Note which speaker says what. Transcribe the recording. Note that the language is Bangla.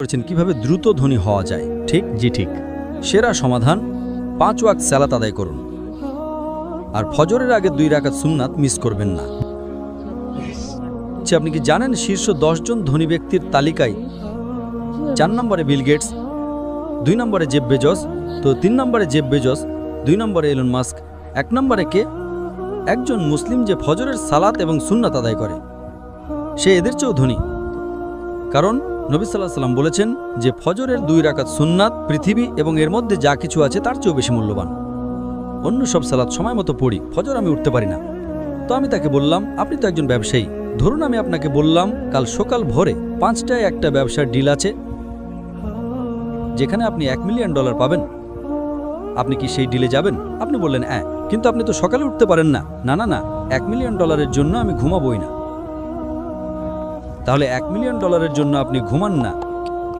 Speaker 1: করেছেন কিভাবে দ্রুত ধনী হওয়া যায়, ঠিক?
Speaker 2: জি ঠিক।
Speaker 1: সেরা সমাধান 5 ওয়াক্ত সালাত আদায় করুন আর ফজরের আগে 2 রাকাত সুন্নাত মিস করবেন না। আপনি কি জানেন শীর্ষ 10 জন ধনী ব্যক্তির তালিকায় 4 নম্বরে বিল গেটস, 2 নম্বরে জেফ বেজস, তো 3 নম্বরে জেফ বেজস, 2 নম্বরে এলন মাস্ক, 1 নম্বরে কে? একজন মুসলিম যে ফজরের সালাত এবং সুন্নাত আদায় করে, সে এদের চেয়েও ধনী। কারণ নবী সাল্লাল্লাহু আলাইহি ওয়াসাল্লাম বলেছেন যে ফজরের 2 রাকাত সুন্নাত পৃথিবী এবং এর মধ্যে যা কিছু আছে তার চেয়েও বেশি মূল্যবান। অন্য সব সালাত সময় মতো পড়ি, ফজর আমি উঠতে পারি না। তো আমি তাকে বললাম, আপনি তো একজন ব্যবসায়ী, ধরুন আমি আপনাকে বললাম কাল সকাল ভোরে 5টায় একটা ব্যবসার ডিল আছে যেখানে আপনি $1 মিলিয়ন পাবেন, আপনি কি সেই ডিলে যাবেন? আপনি বললেন হ্যাঁ, কিন্তু আপনি তো সকালে উঠতে পারেন না। না না না, $1 মিলিয়ন জন্য আমি ঘুমাবই না। তাহলে $1 মিলিয়ন জন্য আপনি ঘুমান না,